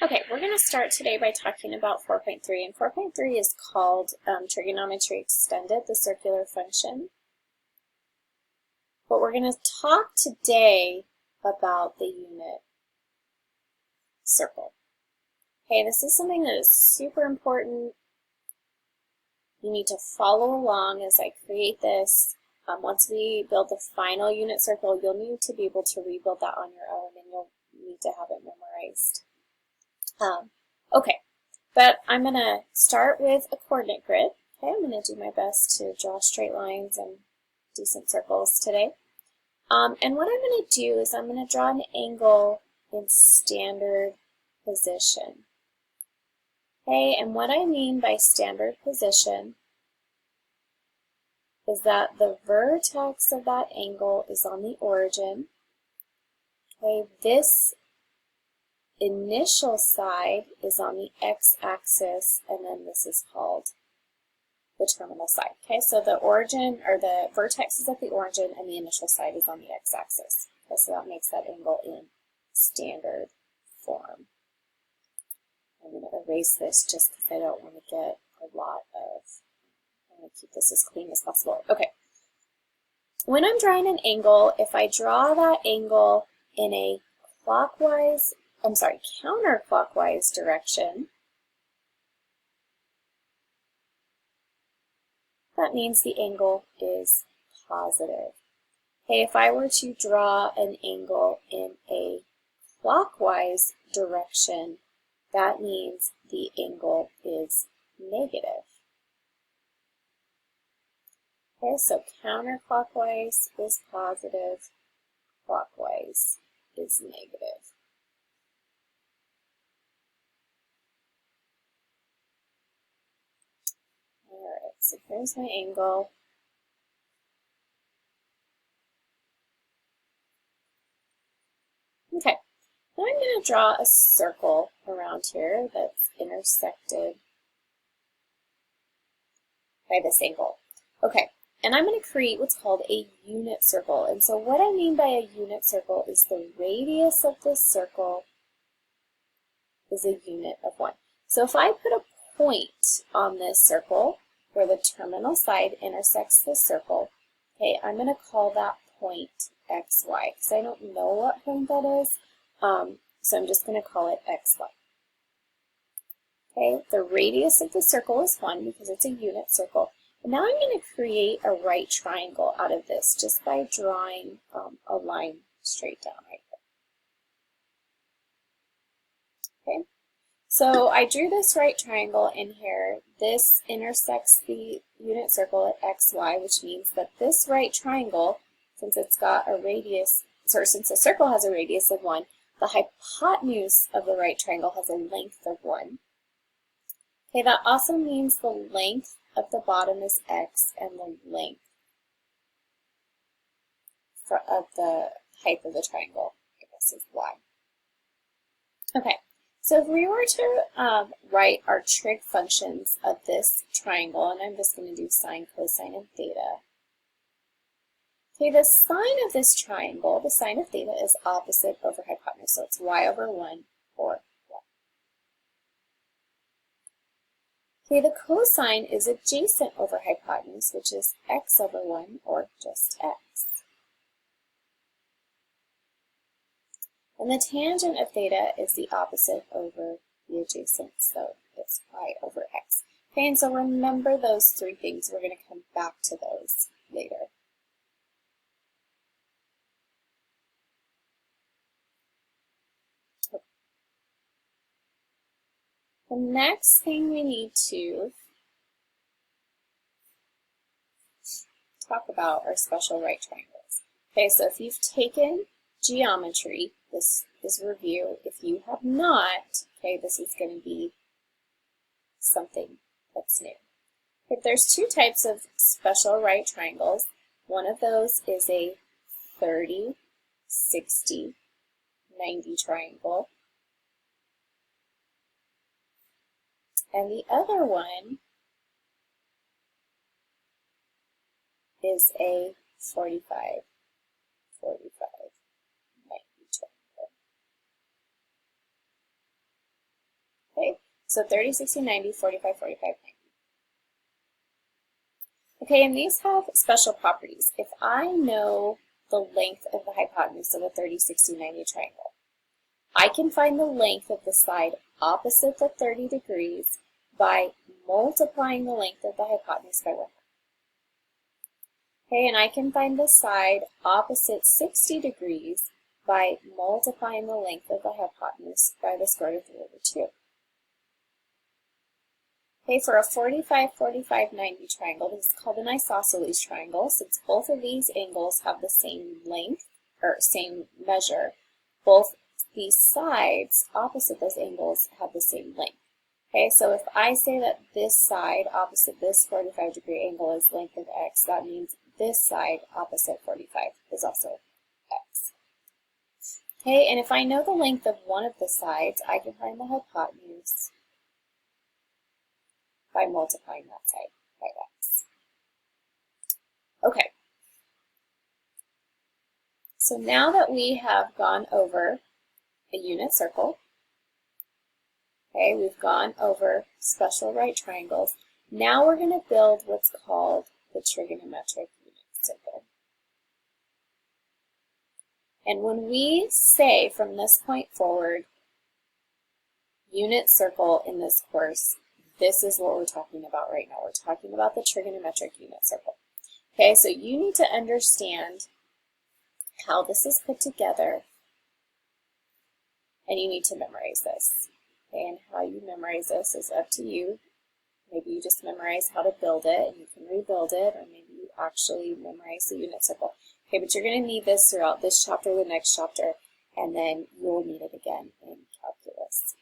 Okay, we're going to start today by talking about 4.3, and 4.3 is called trigonometry extended, the circular function. But we're going to talk today about the unit circle. Okay, this is something that is super important. You need to follow along as I create this. Once we build the final unit circle, you'll need to be able to rebuild that on your own, and you'll need to have it memorized. Okay, but I'm going to start with a coordinate grid. Okay, I'm going to do my best to draw straight lines and decent circles today. And what I'm going to do is I'm going to draw an angle in standard position. Okay, and what I mean by standard position is that the vertex of that angle is on the origin. Okay, this initial side is on the x-axis, and then this is called the terminal side. Okay, so the origin, or the vertex is at the origin, and the initial side is on the x-axis. Okay, so that makes that angle in standard form. I'm going to erase this just because I don't want to get a lot of, I want to keep this as clean as possible. Okay, when I'm drawing an angle, if I draw that angle in a counterclockwise direction, that means the angle is positive. Okay, if I were to draw an angle in a clockwise direction, that means the angle is negative. Okay, so counterclockwise is positive, clockwise is negative. Alright, so here's my angle. Okay, now I'm going to draw a circle around here that's intersected by this angle. Okay, and I'm going to create what's called a unit circle. And so what I mean by a unit circle is the radius of this circle is a unit of 1. So if I put a point on this circle where the terminal side intersects the circle, okay, I'm going to call that point xy because I don't know what point that is, so I'm just going to call it xy. Okay, the radius of the circle is 1 because it's a unit circle. And now I'm going to create a right triangle out of this just by drawing a line straight down right there. Okay, so I drew this right triangle in here. This intersects the unit circle at xy, which means that this right triangle, since it's got a radius, or since the circle has a radius of 1, the hypotenuse of the right triangle has a length of 1. Okay, that also means the length of the bottom is x and the length of the height of the triangle, I guess, is y. Okay, so if we were to write our trig functions of this triangle, and I'm just going to do sine, cosine, and theta. Okay, the sine of this triangle, the sine of theta, is opposite over hypotenuse, so it's y over 1 or y. Okay, the cosine is adjacent over hypotenuse, which is x over 1 or just x. And the tangent of theta is the opposite over the adjacent, so it's y over x. Okay, and so remember those three things. We're going to come back to those later. Okay. The next thing we need to talk about are special right triangles. Okay, so if you've taken geometry, this is review. If you have not, okay, this is going to be something that's new. If there's two types of special right triangles, one of those is a 30, 60, 90 triangle, and the other one is a 45, 45, 90 triangle. Okay, so 30, 60, 90, 45, 45, 90. Okay, and these have special properties. If I know the length of the hypotenuse of a 30, 60, 90 triangle, I can find the length of the side opposite the 30 degrees by multiplying the length of the hypotenuse by 1/2. Okay, and I can find the side opposite 60 degrees by multiplying the length of the hypotenuse by the square root of 3/2. Okay, for a 45, 45, 90 triangle, this is called an isosceles triangle. Since both of these angles have the same length, or same measure, both these sides opposite those angles have the same length. Okay, so if I say that this side opposite this 45-degree angle is length of x, that means this side opposite 45 is also x. Okay, and if I know the length of one of the sides, I can find the hypotenuse by multiplying that side by x. Okay, so now that we have gone over a unit circle, okay, we've gone over special right triangles, now we're going to build what's called the trigonometric unit circle. And when we say from this point forward, unit circle in this course, this is what we're talking about right now. We're talking about the trigonometric unit circle. Okay, so you need to understand how this is put together, and you need to memorize this. Okay, and how you memorize this is up to you. Maybe you just memorize how to build it, and you can rebuild it, or maybe you actually memorize the unit circle. Okay, but you're going to need this throughout this chapter, the next chapter, and then you'll need it again in calculus.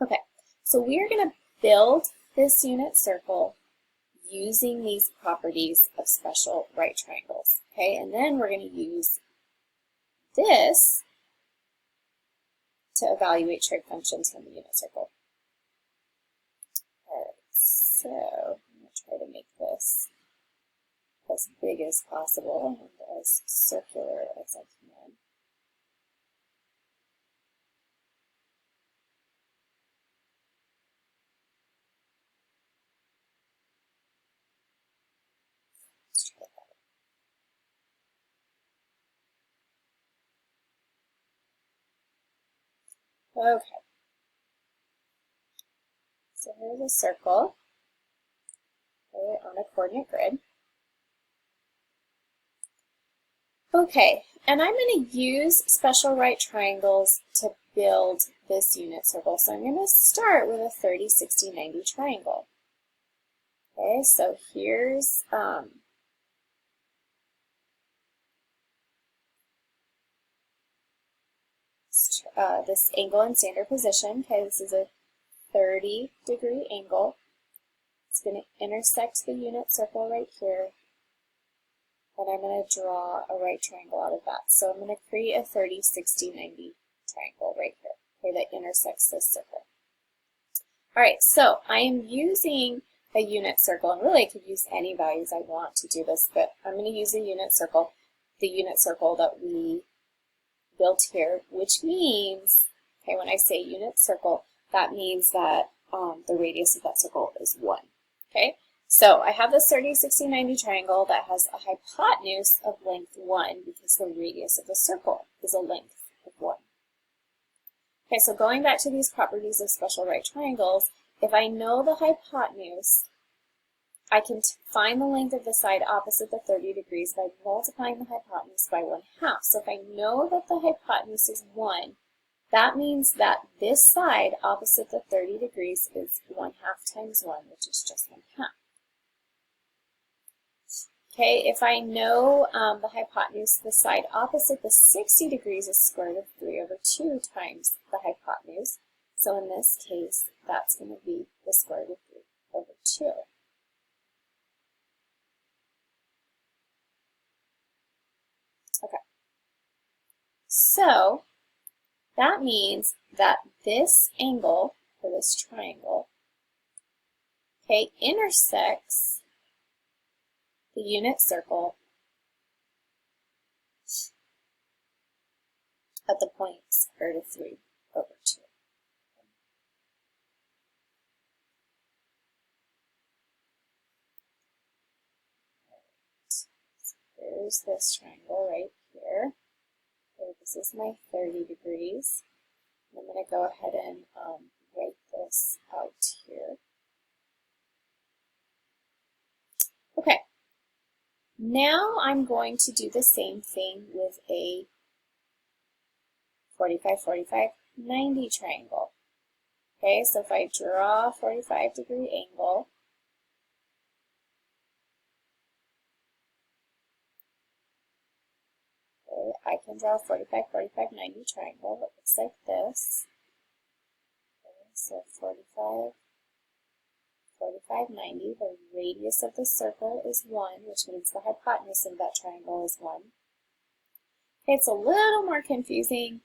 Okay, so we are going to build this unit circle using these properties of special right triangles. Okay, and then we're going to use this to evaluate trig functions from the unit circle. All right, so I'm going to try to make this as big as possible and as circular as I can. Let's try that. Okay, so here's a circle on a coordinate grid. Okay, and I'm going to use special right triangles to build this unit circle. So I'm going to start with a 30, 60, 90 triangle. Okay, so here's this angle in standard position. Okay, this is a 30-degree angle. It's going to intersect the unit circle right here, and I'm going to draw a right triangle out of that. So I'm going to create a 30, 60, 90 triangle right here, okay, that intersects this circle. All right, so I am using a unit circle, and really I could use any values I want to do this, but I'm going to use a unit circle, the unit circle that we built here, which means, okay, when I say unit circle, that means that the radius of that circle is 1. Okay, so I have this 30, 60, 90 triangle that has a hypotenuse of length 1 because the radius of the circle is a length of 1. Okay, so going back to these properties of special right triangles, if I know the hypotenuse, I can find the length of the side opposite the 30 degrees by multiplying the hypotenuse by 1/2. So if I know that the hypotenuse is 1, that means that this side opposite the 30 degrees is 1/2 times 1, which is just 1/2. Okay, if I know the hypotenuse, the side opposite the 60 degrees is square root of 3/2 times the hypotenuse. So in this case, that's going to be the square root of 3/2. Okay, so that means that this angle, or this triangle, okay, intersects the unit circle at the point square root of 3/2. here's this triangle right here. Okay, this is my 30 degrees. I'm going to go ahead and write this out here. Okay, now I'm going to do the same thing with a 45, 45, 90 triangle. Okay, so if I draw a 45-degree angle, okay, I can draw a 45, 45, 90 triangle that looks like this. Okay, so 45, 45, 90, the radius of the circle is 1, which means the hypotenuse of that triangle is 1. Okay, it's a little more confusing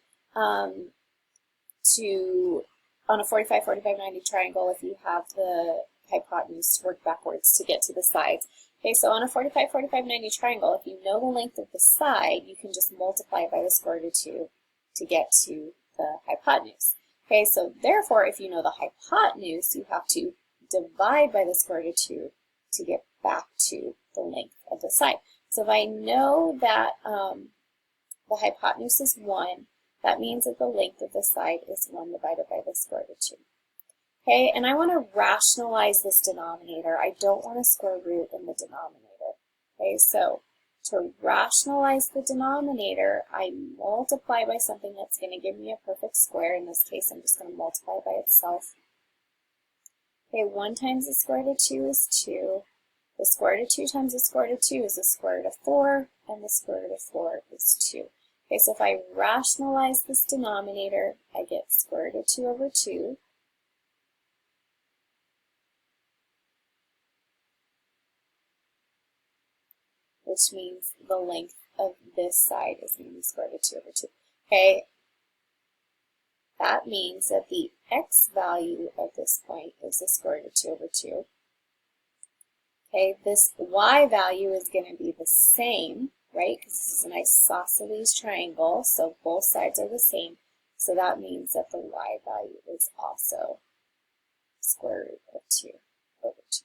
on a 45, 45, 90 triangle if you have the hypotenuse to work backwards to get to the sides. Okay, so on a 45, 45, 90 triangle, if you know the length of the side, you can just multiply by the square root of 2 to get to the hypotenuse. Okay, so therefore, if you know the hypotenuse, you have to divide by the square root of 2 to get back to the length of the side. So if I know that the hypotenuse is 1, that means that the length of the side is 1 divided by the square root of 2. Okay, and I want to rationalize this denominator. I don't want a square root in the denominator. Okay, so to rationalize the denominator, I multiply by something that's going to give me a perfect square. In this case, I'm just going to multiply by itself. Okay, 1 times the square root of 2 is 2. The square root of 2 times the square root of 2 is the square root of 4, and the square root of 4 is 2. Okay, so if I rationalize this denominator, I get square root of 2 over 2. Which means the length of this side is going to be square root of 2 over 2. Okay, that means that the x value of this point is the square root of 2 over 2. Okay, this y value is going to be the same, right? Because this is an isosceles triangle, so both sides are the same. So that means that the y value is also square root of 2 over 2.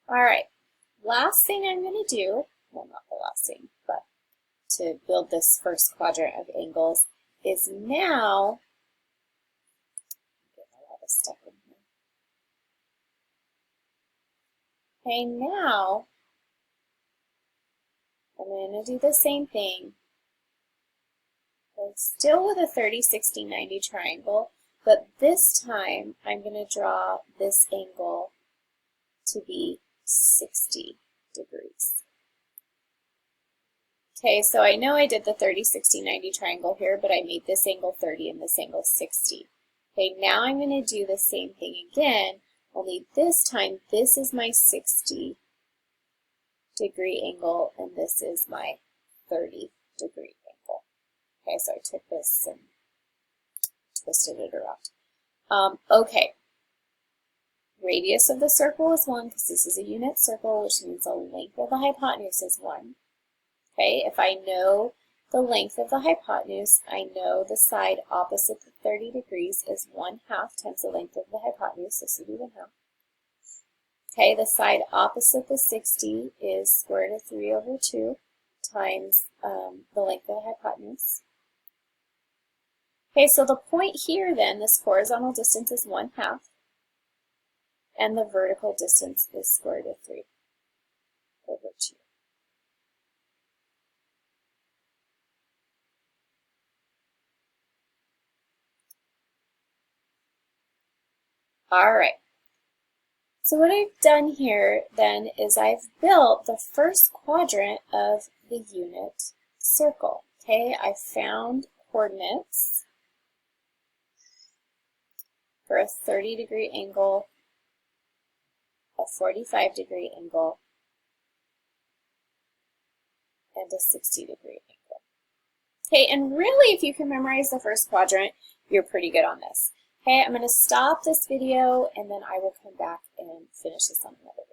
All right, last thing I'm going to do, well, not the last thing, but to build this first quadrant of angles is now, get a lot of stuff in here. Okay, now I'm going to do the same thing, still with a 30, 60, 90 triangle, but this time I'm going to draw this angle to be 60 degrees. Okay, so I know I did the 30, 60, 90 triangle here, but I made this angle 30 and this angle 60. Okay, now I'm going to do the same thing again, only this time this is my 60 degree angle and this is my 30 degree angle. Okay, so I took this and twisted it around. Okay. Radius of the circle is 1 because this is a unit circle, which means the length of the hypotenuse is 1. Okay, if I know the length of the hypotenuse, I know the side opposite the 30 degrees is 1/2 times the length of the hypotenuse, this would be 1/2. Okay, the side opposite the 60 is square root of 3 over 2 times the length of the hypotenuse. Okay, so the point here then, this horizontal distance is 1/2. And the vertical distance is square root of 3 over 2. All right. So what I've done here then is I've built the first quadrant of the unit circle. Okay, I found coordinates for a 30-degree angle, a 45-degree angle, and a 60-degree angle. Okay, and really if you can memorize the first quadrant, you're pretty good on this. Okay, I'm going to stop this video and then I will come back and finish this on another video.